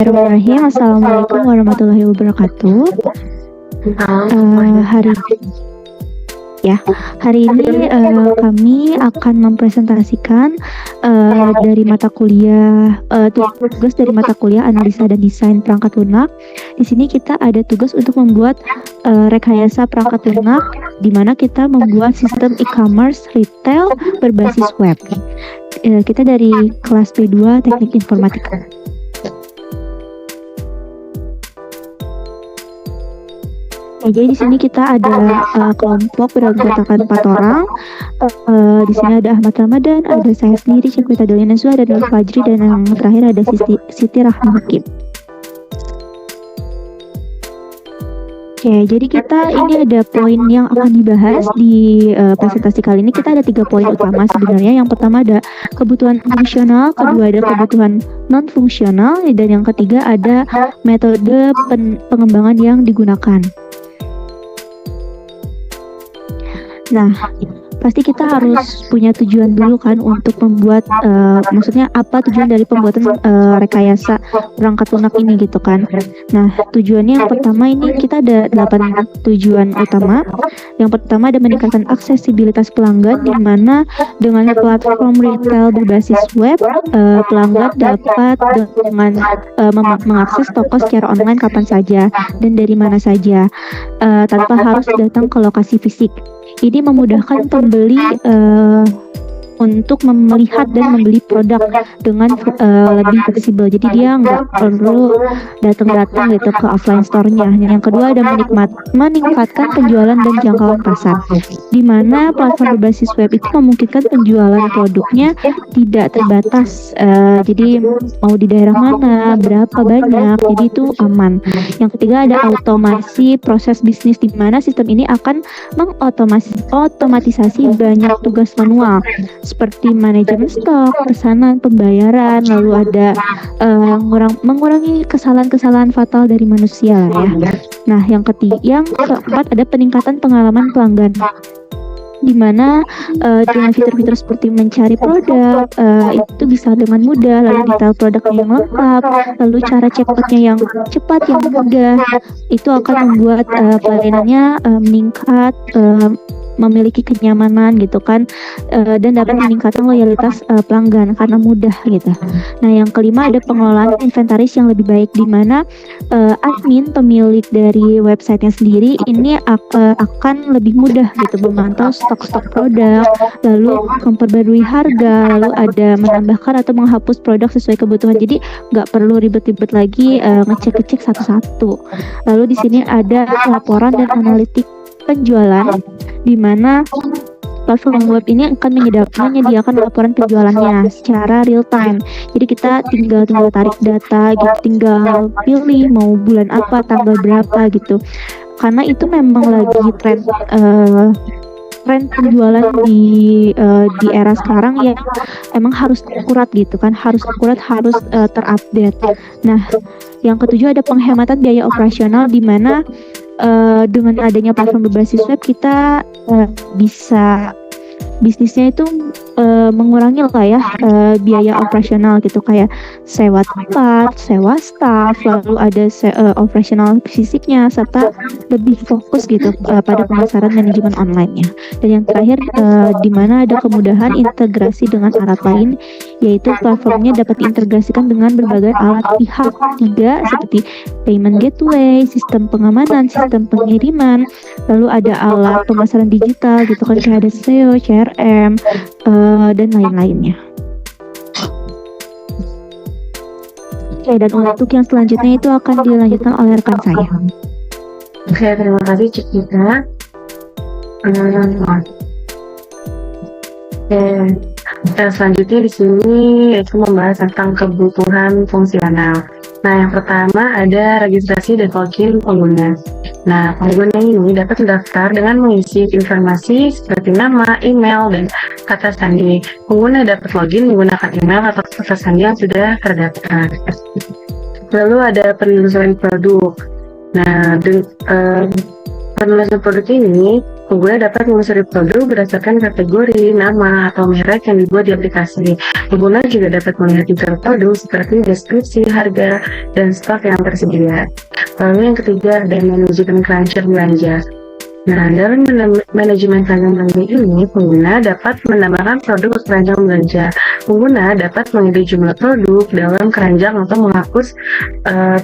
Bismillahirrahmanirrahim. Assalamualaikum warahmatullahi wabarakatuh. Hari ini kami akan mempresentasikan dari mata kuliah tugas dari mata kuliah analisa dan desain perangkat lunak. Di sini kita ada tugas untuk membuat rekayasa perangkat lunak, di mana kita membuat sistem e-commerce retail berbasis web. Kita dari kelas B2 Teknik Informatika. Jadi di sini kita ada kelompok beranggotakan 4 orang. Di sini ada Ahmad Ramadan, ada saya sendiri, Syakwita Daliana Zua, ada Nur Fajri, dan yang terakhir ada Siti Rahma Hakim. Oke, jadi kita ini ada poin yang akan dibahas di presentasi kali ini. Kita ada 3 poin utama sebenarnya. Yang pertama ada kebutuhan fungsional, kedua ada kebutuhan non fungsional, dan yang ketiga ada metode pengembangan yang digunakan. Nah, pasti kita harus punya tujuan dulu kan untuk membuat, maksudnya apa tujuan dari pembuatan rekayasa perangkat lunak ini gitu kan. Nah, tujuannya yang pertama ini kita ada 8 tujuan utama. Yang pertama ada meningkatkan aksesibilitas pelanggan, di mana dengan platform retail berbasis web, pelanggan dapat dengan mengakses toko secara online kapan saja dan dari mana saja, tanpa harus datang ke lokasi fisik. Ini memudahkan pembeli untuk melihat dan membeli produk dengan lebih fleksibel. Jadi dia nggak perlu datang gitu ke offline store-nya. Yang kedua ada meningkatkan penjualan dan jangkauan pasar, di mana platform berbasis web itu memungkinkan penjualan produknya tidak terbatas. Jadi mau di daerah mana, berapa banyak, jadi itu aman. Yang ketiga ada otomasi proses bisnis, di mana sistem ini akan mengotomatisasi banyak tugas manual seperti manajemen stok, pesanan, pembayaran, lalu ada mengurangi kesalahan-kesalahan fatal dari manusia ya. Nah, yang keempat ada peningkatan pengalaman pelanggan, di mana dengan fitur-fitur seperti mencari produk itu bisa dengan mudah, lalu detail produknya yang lengkap, lalu cara checkoutnya yang cepat, yang mudah, itu akan membuat pelayanannya meningkat, memiliki kenyamanan gitu kan, dan dapat meningkatkan loyalitas pelanggan karena mudah gitu. Nah, yang kelima ada pengelolaan inventaris yang lebih baik, di mana admin pemilik dari websitenya sendiri ini akan lebih mudah gitu memantau stok produk, lalu memperbarui harga, lalu ada menambahkan atau menghapus produk sesuai kebutuhan. Jadi nggak perlu ribet-ribet lagi ngecek satu-satu. Lalu di sini ada laporan dan analitik penjualan, di mana platform web ini akan menyediakan laporan penjualannya secara real time. Jadi kita tinggal tarik data gitu, tinggal pilih mau bulan apa, tanggal berapa gitu. Karena itu memang lagi tren penjualan di era sekarang ya, emang harus akurat gitu kan, harus terupdate. Nah, yang ketujuh ada penghematan biaya operasional, di mana dengan adanya platform berbasis web kita bisa bisnisnya itu mengurangi lah ya biaya operasional gitu, kayak sewa tempat, sewa staff, lalu ada operasional fisiknya, serta lebih fokus gitu pada pemasaran manajemen online-nya. Dan yang terakhir di mana ada kemudahan integrasi dengan alat lain, yaitu platformnya dapat diintegrasikan dengan berbagai alat pihak ketiga seperti payment gateway, sistem pengamanan, sistem pengiriman, lalu ada alat pemasaran digital gitu kan, kayak ada SEO, CRM, dan lain-lainnya. Oke, dan untuk yang selanjutnya itu akan dilanjutkan oleh rekan saya. Oke, terima kasih Cikita. Selanjutnya di sini yaitu membahas tentang kebutuhan fungsional. Nah, yang pertama ada registrasi dan login pengguna. Nah, pengguna ini dapat mendaftar dengan mengisi informasi seperti nama, email, dan kata sandi. Pengguna dapat login menggunakan email atau kata sandi yang sudah terdaftar. Lalu ada penelusuran produk. Nah, penelusuran produk ini Pengguna dapat menelusuri produk berdasarkan kategori, nama, atau merek yang dibuat di aplikasi. Pengguna juga dapat melihat detail produk seperti deskripsi, harga, dan stok yang tersedia. Lalu yang ketiga ada manajemen keranjang belanja. Nah, dalam manajemen keranjang belanja ini, pengguna dapat menambahkan produk ke keranjang belanja. Pengguna dapat mengedit jumlah produk dalam keranjang atau menghapus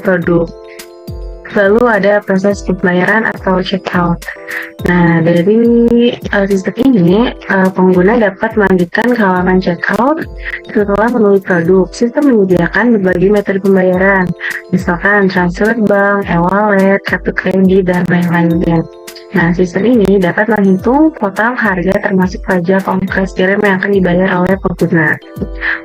produk. Lalu ada proses pembayaran atau checkout. Nah, dari sistem ini, pengguna dapat melanjutkan ke halaman checkout setelah memenuhi produk. Sistem menyediakan berbagai metode pembayaran, misalkan transfer bank, e-wallet, kartu kredit, dan lain-lainnya. Nah, sistem ini dapat menghitung total harga termasuk pajak, ongkos kirim yang akan dibayar oleh pengguna.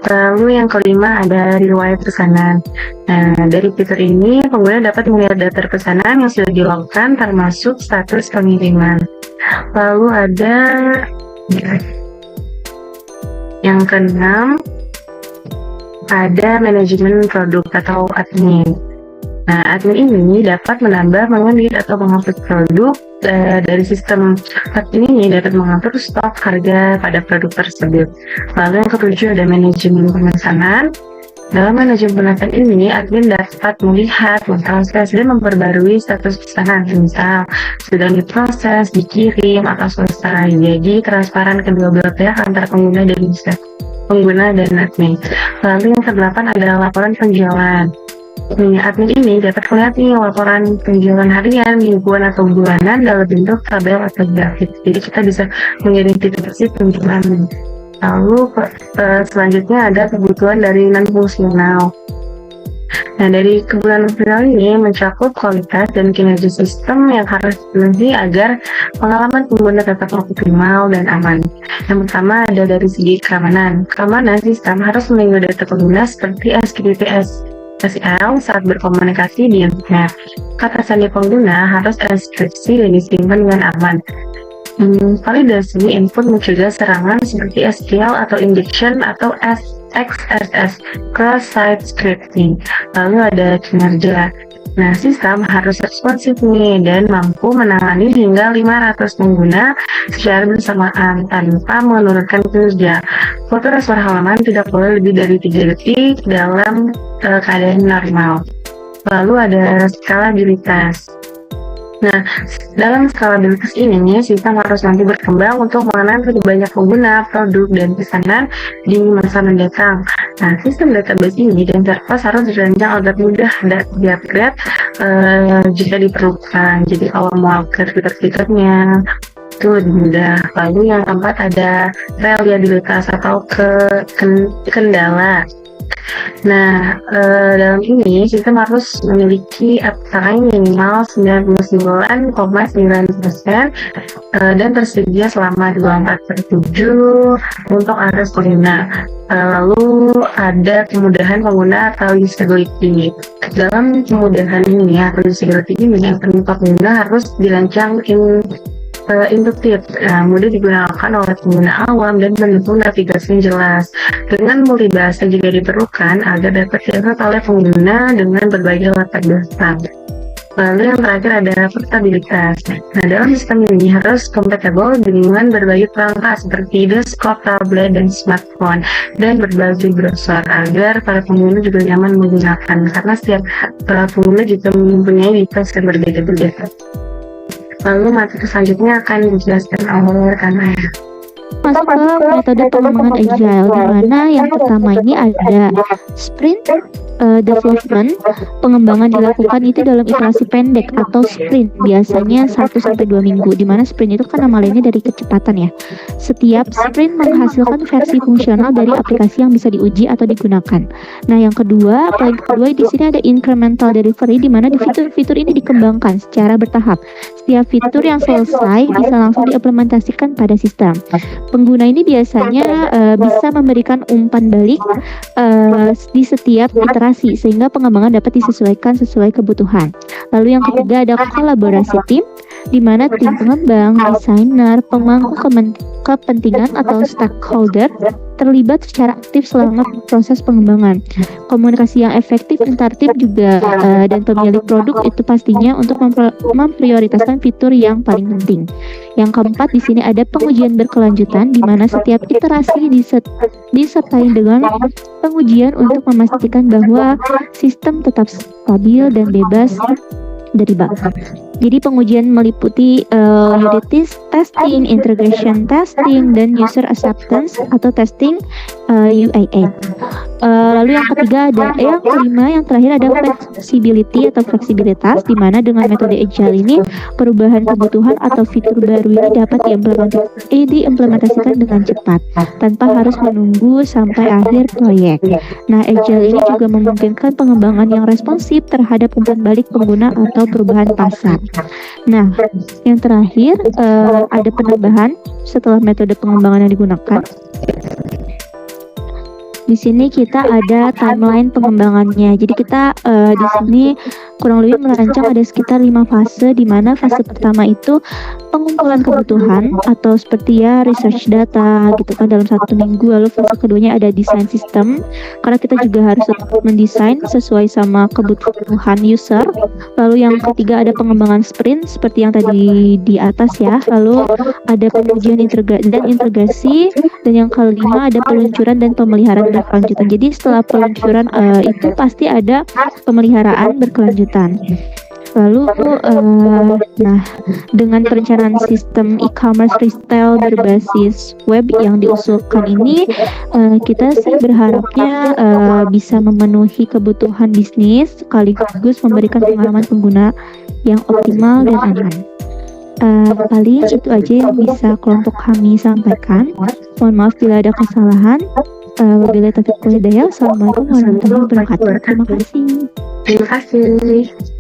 Lalu yang kelima ada riwayat pesanan. Nah, dari fitur ini pengguna dapat melihat daftar pesanan yang sudah dilakukan termasuk status pengiriman. Lalu ada yang keenam ada manajemen produk atau admin. Nah, admin ini dapat menambah, mengedit, atau menghapus produk. Dari sistem admin ini dapat mengatur stok, harga pada produk tersebut. Lalu yang ketujuh ada manajemen pemesanan. Dalam manajemen pemesanan ini, admin dapat melihat, memproses, dan memperbarui status pesanan, misal sudah diproses, dikirim, atau selesai. Jadi transparan kedua belah pihak antara pengguna dan admin. Lalu yang kedelapan adalah laporan penjualan. Admin ini dapat melihat laporan penjualan harian, mingguan, atau bulanan dalam bentuk tabel atau grafik. Jadi kita bisa mengidentifikasi penjualan. Lalu selanjutnya ada kebutuhan dari non-fungsional. Nah, dari kebutuhan fungsional ini mencakup kualitas dan kinerja sistem yang harus dipenuhi agar pengalaman pengguna tetap optimal dan aman. Yang pertama ada dari segi keamanan. Keamanan sistem harus melindungi data pengguna seperti HTTPS SSL saat berkomunikasi di internet. Kata sandi pengguna harus enkripsi dan disimpan dengan aman. Validasi input mencegah serangan seperti SQL atau injection atau XSS, cross-site scripting. Lalu ada kinerja. Nah, sistem harus responsif dan mampu menangani hingga 500 pengguna secara bersamaan tanpa menurunkan kinerja. Foto respon halaman tidak boleh lebih dari 3 detik dalam keadaan normal. Lalu ada skalabilitas. Nah, dalam skalabilitas ini, sistem harus nanti berkembang untuk mengenal lebih banyak pengguna, produk, dan pesanan di masa mendatang. Nah, sistem database ini dan interface harus dirancang agar mudah dan di-upgrade jika diperlukan. Jadi kalau mau upgrade fitur-fiturnya itu lebih mudah. Lalu yang keempat ada reliabilitas atau kendala. Nah, dalam ini sistem harus memiliki uptime minimal 99,9% dan tersedia selama 24/7 untuk akses pengguna. Lalu ada kemudahan pengguna atau usability. Dalam kemudahan ini atau usability ini, pengguna harus dirancang intuitif, mudah digunakan oleh pengguna awam dan mendukung navigasi yang jelas. Dengan multibahasa juga diperlukan agar dapat diakses oleh pengguna dengan berbagai latar belakang. Lalu yang terakhir ada portabilitas. Nah, dalam sistem ini harus kompatibel dengan berbagai perangkat seperti desktop, tablet, dan smartphone, dan berbagai browser agar para pengguna juga nyaman menggunakan, karena setiap pengguna juga mempunyai device yang berbeda-beda. Lalu materi selanjutnya akan dijelaskan oleh rekan saya. Masuk ke metode pengembangan agile, di mana yang pertama ini ada sprint development. Pengembangan dilakukan itu dalam iterasi pendek atau sprint, biasanya 1-2 minggu, di mana sprint itu kan nama lainnya dari kecepatan ya. Setiap sprint menghasilkan versi fungsional dari aplikasi yang bisa diuji atau digunakan. Nah, yang kedua, poin kedua di sini ada incremental delivery, di mana fitur-fitur ini dikembangkan secara bertahap. Setiap fitur yang selesai bisa langsung diimplementasikan pada sistem. Pengguna ini biasanya bisa memberikan umpan balik di setiap iterasi, sehingga pengembangan dapat disesuaikan sesuai kebutuhan. Lalu yang ketiga ada kolaborasi tim, di mana tim pengembang, desainer, pemangku kepentingan atau stakeholder terlibat secara aktif selama proses pengembangan. Komunikasi yang efektif antar tim juga dan pemilik produk itu pastinya untuk memprioritaskan fitur yang paling penting. Yang keempat di sini ada pengujian berkelanjutan, di mana setiap iterasi disertai dengan pengujian untuk memastikan bahwa sistem tetap stabil dan bebas dari bug. Jadi pengujian meliputi unit testing, integration testing, dan user acceptance atau testing UAT. Lalu yang ketiga ada yang kelima, yang terakhir ada flexibility atau fleksibilitas, di mana dengan metode agile ini perubahan kebutuhan atau fitur baru ini dapat diimplementasikan dengan cepat tanpa harus menunggu sampai akhir proyek. Nah, agile ini juga memungkinkan pengembangan yang responsif terhadap umpan balik pengguna atau perubahan pasar. Nah, yang terakhir ada penambahan setelah metode pengembangan yang digunakan. Di sini kita ada timeline pengembangannya. Jadi kita di sini kurang lebih merancang ada sekitar 5 fase, di mana fase pertama itu pengumpulan kebutuhan atau seperti ya research data gitu kan dalam 1 minggu. Lalu fase keduanya ada desain sistem, karena kita juga harus mendesain sesuai sama kebutuhan user. Lalu yang ketiga ada pengembangan sprint seperti yang tadi di atas ya. Lalu ada pengujian integrasi, dan yang kelima ada peluncuran dan pemeliharaan berkelanjutan. Jadi setelah peluncuran itu pasti ada pemeliharaan berkelanjutan. Lalu nah, dengan perencanaan sistem e-commerce retail berbasis web yang diusulkan ini, kita sih berharapnya bisa memenuhi kebutuhan bisnis sekaligus memberikan pengalaman pengguna yang optimal dan aman. Paling itu aja yang bisa kelompok kami sampaikan. Mohon maaf bila ada kesalahan. Wabillahi taufiq wal hidayah. Assalamualaikum warahmatullahi wabarakatuh. Terima kasih. Terima kasih.